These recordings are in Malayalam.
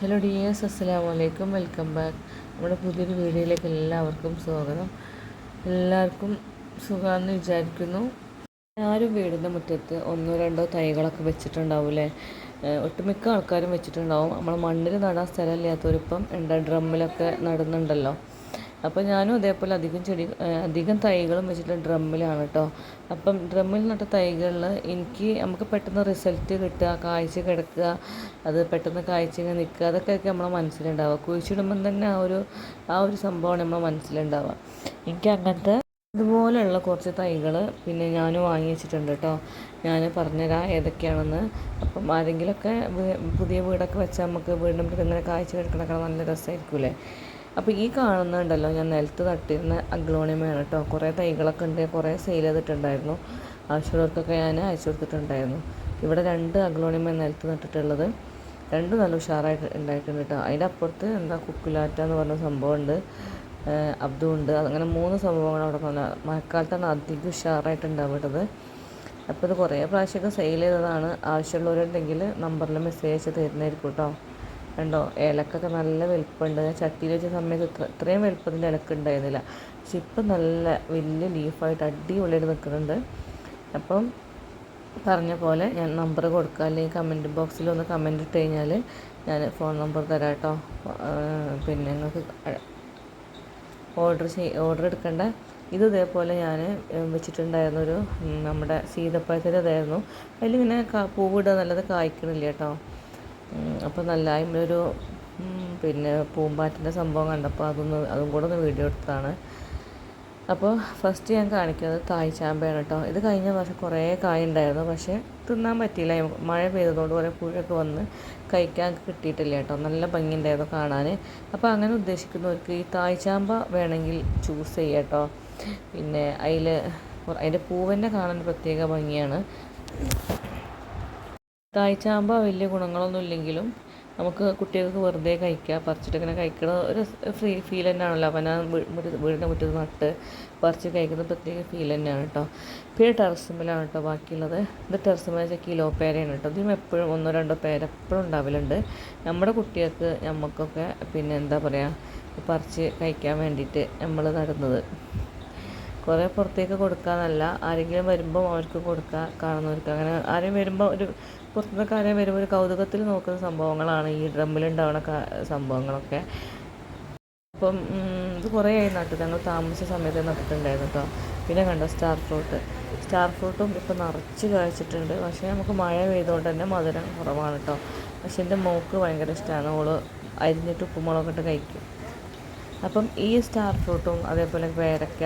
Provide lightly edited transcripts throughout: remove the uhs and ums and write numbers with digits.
ഹലോ ഡിയേഴ്സ്, അസ്സലാമു അലൈക്കും. Welcome back. നമ്മുടെ പുതിയൊരു വീഡിയോയിലേക്ക് എല്ലാവർക്കും സ്വാഗതം. എല്ലാവർക്കും സുഖമാണെന്ന് വിചാരിക്കുന്നു. ആരും വീടിൻ്റെ മുറ്റത്ത് ഒന്നോ രണ്ടോ തൈകളൊക്കെ വെച്ചിട്ടുണ്ടാവില്ലേ? ഒട്ടുമിക്ക ആൾക്കാരും വെച്ചിട്ടുണ്ടാവും. നമ്മൾ മണ്ണിൽ നടാൻ സ്ഥലമില്ലാത്തവരിപ്പം ഡ്രമ്മിലൊക്കെ നടുന്നുണ്ടല്ലോ. അപ്പോൾ ഞാനും അതേപോലെ അധികം തൈകളും വെച്ചിട്ട് ഡ്രമ്മിലാണ് കേട്ടോ. അപ്പം ഡ്രമ്മിൽ നട്ട തൈകളിൽ നമുക്ക് പെട്ടെന്ന് റിസൾട്ട് കിട്ടുക, കായ്ച്ച കിടക്കുക, അത് പെട്ടെന്ന് കായ്ച്ച ഇങ്ങനെ നിൽക്കുക, അതൊക്കെ നമ്മളെ മനസ്സിലുണ്ടാവുക. കുഴിച്ചിടുമ്പം തന്നെ ആ ഒരു സംഭവമാണ് നമ്മളെ മനസ്സിലുണ്ടാവുക. എനിക്ക് അങ്ങനത്തെ ഇതുപോലെയുള്ള കുറച്ച് തൈകൾ പിന്നെ ഞാനും വാങ്ങി വെച്ചിട്ടുണ്ട് കേട്ടോ. ഞാൻ പറഞ്ഞുതരാം ഏതൊക്കെയാണെന്ന്. അപ്പം ആരെങ്കിലുമൊക്കെ പുതിയ വീടൊക്കെ വെച്ചാൽ നമുക്ക് വീടിൻ്റെ മുറ്റത്ത് ഇങ്ങനെ കായ്ച്ച കിടക്കണൊക്കെ നല്ല രസമായിരിക്കൂലേ. അപ്പോൾ ഈ കാണുന്നുണ്ടല്ലോ, ഞാൻ നിലത്ത് നട്ടിരുന്ന അഗ്ലോണിമയാണ് കേട്ടോ. കുറേ തൈകളൊക്കെ ഉണ്ട്, കുറേ സെയിൽ ചെയ്തിട്ടുണ്ടായിരുന്നു. ആവശ്യമുള്ളവർക്കൊക്കെ ഞാൻ അയച്ചു കൊടുത്തിട്ടുണ്ടായിരുന്നു. ഇവിടെ 2 അഗ്ലോണിമ നിലത്ത് നട്ടിട്ടുള്ളത്. 2 നല്ല ഉഷാറായിട്ട് ഉണ്ടായിട്ടുണ്ട് കേട്ടോ. അതിൻ്റെ അപ്പുറത്ത് കുക്കുലാറ്റ എന്ന് പറഞ്ഞ സംഭവമുണ്ട്, അതുണ്ട്. അങ്ങനെ 3 സംഭവങ്ങൾ അവിടെ പറഞ്ഞാൽ മഴക്കാലത്താണ് അധികം ഉഷാറായിട്ട് ഉണ്ടാവുന്നത്. അപ്പോൾ ഇത് കുറേ പ്രാവശ്യമൊക്കെ സെയിൽ ചെയ്തതാണ്. ആവശ്യമുള്ളവരുണ്ടെങ്കിൽ നമ്പറിൽ മെസ്സേജ് അയച്ച് തരുന്നതായിരിക്കും കേട്ടോ. കണ്ടോ, ഇലക്കൊക്കെ നല്ല വലുപ്പമുണ്ട്. ചട്ടിയിൽ വെച്ച സമയത്ത് ഇത്രയും വലുപ്പത്തിൻ്റെ ഇലക്ക് ഉണ്ടായിരുന്നില്ല. പക്ഷെ ഇപ്പം നല്ല വലിയ ലീഫായിട്ട് അടിപൊളിയായിട്ട് നിൽക്കുന്നുണ്ട്. അപ്പം പറഞ്ഞ പോലെ ഞാൻ നമ്പർ കൊടുക്കുക, അല്ലെങ്കിൽ കമൻറ്റ് ബോക്സിൽ ഒന്ന് കമൻറ്റ് ഇട്ട് കഴിഞ്ഞാൽ ഞാൻ ഫോൺ നമ്പർ തരാം കേട്ടോ. പിന്നെ നിങ്ങൾക്ക് ഓർഡർ എടുക്കേണ്ട. ഇതേപോലെ ഞാൻ വെച്ചിട്ടുണ്ടായിരുന്നൊരു നമ്മുടെ സീതപ്പഴത്തിൻ്റെ ഇതായിരുന്നു. അതിലിങ്ങനെ പൂവിടുക നല്ലത് കായ്ക്കണില്ല കേട്ടോ. അപ്പോൾ നല്ല അതിലൊരു പിന്നെ പൂമ്പാറ്റിൻ്റെ സംഭവം കണ്ടപ്പോൾ അതും കൂടെ ഒന്ന് വീഡിയോ എടുത്തതാണ്. അപ്പോൾ ഫസ്റ്റ് ഞാൻ കാണിക്കുന്നത് തായ്ചാമ്പയാണ് കേട്ടോ. ഇത് കഴിഞ്ഞ വർഷം കുറേ കായ ഉണ്ടായിരുന്നു, പക്ഷേ തിന്നാൻ പറ്റിയില്ല. മഴ പെയ്തതുകൊണ്ട് കുറേ പുഴയൊക്കെ വന്ന് കഴിക്കാൻ കിട്ടിയിട്ടില്ല കേട്ടോ. നല്ല ഭംഗിയുണ്ടായിരുന്നു കാണാൻ. അപ്പോൾ അങ്ങനെ ഉദ്ദേശിക്കുന്നവർക്ക് ഈ തായ്ചാമ്പ വേണമെങ്കിൽ ചൂസ് ചെയ്യാം കേട്ടോ. പിന്നെ അതിൻ്റെ പൂവിൻ്റെ കാണാൻ പ്രത്യേക ഭംഗിയാണ്. തായ്ചാമ്പ വലിയ ഗുണങ്ങളൊന്നും ഇല്ലെങ്കിലും നമുക്ക് കുട്ടികൾക്ക് വെറുതെ കഴിക്കുക, പറിച്ചിട്ട് ഇങ്ങനെ കഴിക്കണ ഒരു ഫീൽ തന്നെയാണല്ലോ. അപ്പം ഞാൻ വീടിൻ്റെ മുറ്റത്ത് നട്ട് പറിച്ച് കഴിക്കുന്ന പ്രത്യേക ഫീൽ തന്നെയാണ് കേട്ടോ. പിന്നെ ടെറസുമ്മലാണ് കേട്ടോ ബാക്കിയുള്ളത്. ഇത് ടെറസുമ്മ വെച്ചാൽ കിലോ പേരയാണ് കേട്ടോ. ഇതിനും എപ്പോഴും 1-2 പേര എപ്പോഴും ഉണ്ടാവലുണ്ട്. നമ്മുടെ കുട്ടികൾക്ക് നമുക്കൊക്കെ പിന്നെ എന്താ പറയുക, പറിച്ച് കഴിക്കാൻ വേണ്ടിയിട്ട് നമ്മൾ നടുന്നത്. കുറേ പുറത്തേക്ക് കൊടുക്കാമെന്നല്ല, ആരെങ്കിലും വരുമ്പോൾ അവർക്ക് കൊടുക്കുക, കാണുന്നവർക്ക്. അങ്ങനെ ആരെയും വരുമ്പോൾ പുറത്തുനിന്നൊക്കെ ആരെയും വരുമ്പോൾ ഒരു കൗതുകത്തിൽ നോക്കുന്ന സംഭവങ്ങളാണ് ഈ ഡ്രമ്മിലുണ്ടാവുന്ന സംഭവങ്ങളൊക്കെ. അപ്പം ഇത് കുറേ ആയി നട്ടിട്ട്, ഞങ്ങൾ താമസിച്ച സമയത്ത് നട്ടിട്ടുണ്ടായിരുന്നു കേട്ടോ. പിന്നെ കണ്ടോ സ്റ്റാർ ഫ്രൂട്ടും ഇപ്പോൾ നിറച്ച് കായ്ച്ചിട്ടുണ്ട്. പക്ഷേ നമുക്ക് മഴ പെയ്തുകൊണ്ട് തന്നെ മധുരം കുറവാണ് കേട്ടോ. പക്ഷേ എൻ്റെ മോൾക്ക് ഭയങ്കര ഇഷ്ടമാണ്. ഓള് അരിഞ്ഞിട്ട് ഉപ്പുമുളകൊക്കെ ഇട്ട് കഴിക്കും. അപ്പം ഈ സ്റ്റാർ ഫ്രൂട്ടും അതേപോലെ പേരക്ക,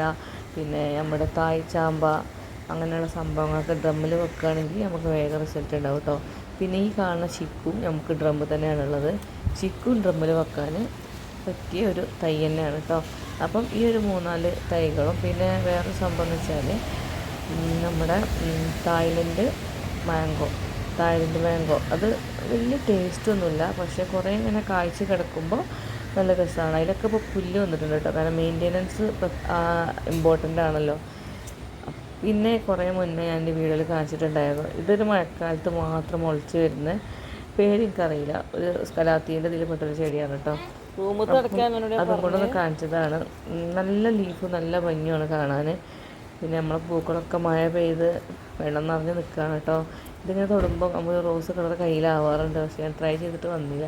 പിന്നെ നമ്മുടെ തായ്ചാമ്പ, അങ്ങനെയുള്ള സംഭവങ്ങളൊക്കെ ഡ്രമ്മിൽ വെക്കുകയാണെങ്കിൽ നമുക്ക് വേഗം റിസൾട്ട് ഉണ്ടാവും കേട്ടോ. പിന്നെ ഈ കാണുന്ന ചിക്കും നമുക്ക് ഡ്രമ്മ് തന്നെയാണുള്ളത്. ചിക്കും ഡ്രമ്മിൽ വെക്കാൻ പറ്റിയ ഒരു തൈ തന്നെയാണ് കേട്ടോ. അപ്പം ഈ ഒരു 3-4 തൈകളും, പിന്നെ വേറൊരു സംഭവം എന്ന് വെച്ചാൽ നമ്മുടെ തായ്ലൻഡ് മാംഗോ അത് വലിയ ടേസ്റ്റൊന്നുമില്ല, പക്ഷേ കുറേ ഇങ്ങനെ കായ്ച്ച് കിടക്കുമ്പോൾ നല്ല രസമാണ്. അതിലൊക്കെ ഇപ്പോൾ പുല്ല് വന്നിട്ടുണ്ട് കേട്ടോ. കാരണം മെയിൻ്റെനൻസ് ഇമ്പോർട്ടൻ്റ് ആണല്ലോ. പിന്നെ കുറേ മുന്നേ ഞാൻ എൻ്റെ വീഡിയോയിൽ കാണിച്ചിട്ടുണ്ടായിരുന്നു. ഇതൊരു മഴക്കാലത്ത് മാത്രം മുളച്ച് വരുന്ന, പേരെനിക്കറിയില്ല, ഒരു സ്കലാത്തീൻ്റെ ഇതിൽ പെട്ടൊരു ചെടിയാണ് കേട്ടോ. അതും കൂടെ ഒന്ന് കാണിച്ചതാണ്. നല്ല ലീഫ്, നല്ല ഭംഗിയാണ് കാണാൻ. പിന്നെ നമ്മളെ പൂക്കളൊക്കെ മഴ പെയ്ത് വെള്ളം നിറഞ്ഞ് നിൽക്കുകയാണ് കേട്ടോ. ഇതിങ്ങനെ തൊടുമ്പോൾ നമ്മൾ റോസ് കളർ കയ്യിലാവാറുണ്ട്, പക്ഷേ ഞാൻ ട്രൈ ചെയ്തിട്ട് വന്നില്ല.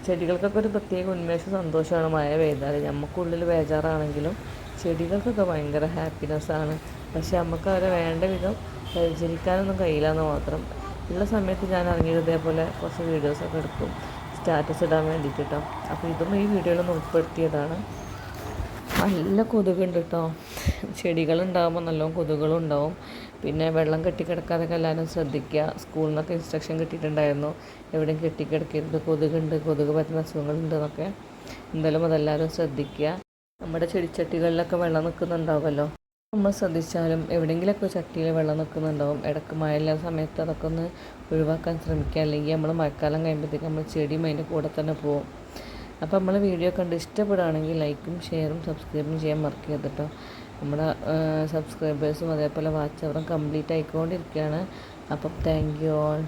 ചെടികൾക്കൊക്കെ ഒരു പ്രത്യേക ഉന്മേഷം, സന്തോഷമാണ് മഴ പെയ്താൽ. നമുക്കുള്ളിൽ ബേജാറാണെങ്കിലും ചെടികൾക്കൊക്കെ ഭയങ്കര ഹാപ്പിനെസ്സാണ്. പക്ഷെ നമുക്ക് അവരെ വേണ്ട വിധം പരിചരിക്കാനൊന്നും കഴിയില്ല മാത്രം. ഉള്ള സമയത്ത് ഞാൻ ഇറങ്ങിയത് ഇതേപോലെ കുറച്ച് വീഡിയോസൊക്കെ എടുക്കും, സ്റ്റാറ്റസ് ഇടാൻ വേണ്ടിയിട്ട് കേട്ടോ. അപ്പോൾ ഇതും ഈ വീഡിയോയിലൊന്ന് ഉൾപ്പെടുത്തിയതാണ്. നല്ല കൊതുകുണ്ട് കേട്ടോ. ചെടികളുണ്ടാകുമ്പോൾ നല്ലോണം കൊതുകുകളുണ്ടാവും. പിന്നെ വെള്ളം കെട്ടിക്കിടക്കാതൊക്കെ എല്ലാവരും ശ്രദ്ധിക്കുക. സ്കൂളിൽ നിന്നൊക്കെ ഇൻസ്ട്രക്ഷൻ കിട്ടിയിട്ടുണ്ടായിരുന്നു, എവിടെയും കെട്ടിക്കിടക്കരുത്, കൊതുക് പറ്റുന്ന അസുഖങ്ങളുണ്ട് എന്നൊക്കെ. എന്തായാലും അതെല്ലാവരും ശ്രദ്ധിക്കുക. നമ്മുടെ ചെടിച്ചട്ടികളിലൊക്കെ വെള്ളം നിൽക്കുന്നുണ്ടാവുമല്ലോ, നമ്മൾ ശ്രദ്ധിച്ചാലും എവിടെയെങ്കിലുമൊക്കെ ചട്ടിയിൽ വെള്ളം നിൽക്കുന്നുണ്ടാവും. ഇടയ്ക്ക് മഴയില്ലാത്ത സമയത്ത് അതൊക്കെ ഒന്ന് ഒഴിവാക്കാൻ ശ്രമിക്കുക. അല്ലെങ്കിൽ നമ്മൾ മഴക്കാലം കഴിയുമ്പോഴത്തേക്ക് നമ്മൾ ചെടിയും അതിൻ്റെ കൂടെ തന്നെ പോകും. അപ്പോൾ നമ്മൾ വീഡിയോ കണ്ട് ഇഷ്ടപ്പെടുകയാണെങ്കിൽ ലൈക്കും ഷെയറും സബ്സ്ക്രൈബും ചെയ്യാൻ മറക്കരുത് കേട്ടോ. നമ്മുടെ സബ്സ്ക്രൈബേഴ്സും അതേപോലെ വാച്ച് അവറും കംപ്ലീറ്റ് ആയിക്കൊണ്ടിരിക്കുകയാണ്. അപ്പം താങ്ക് യു ഓൾ.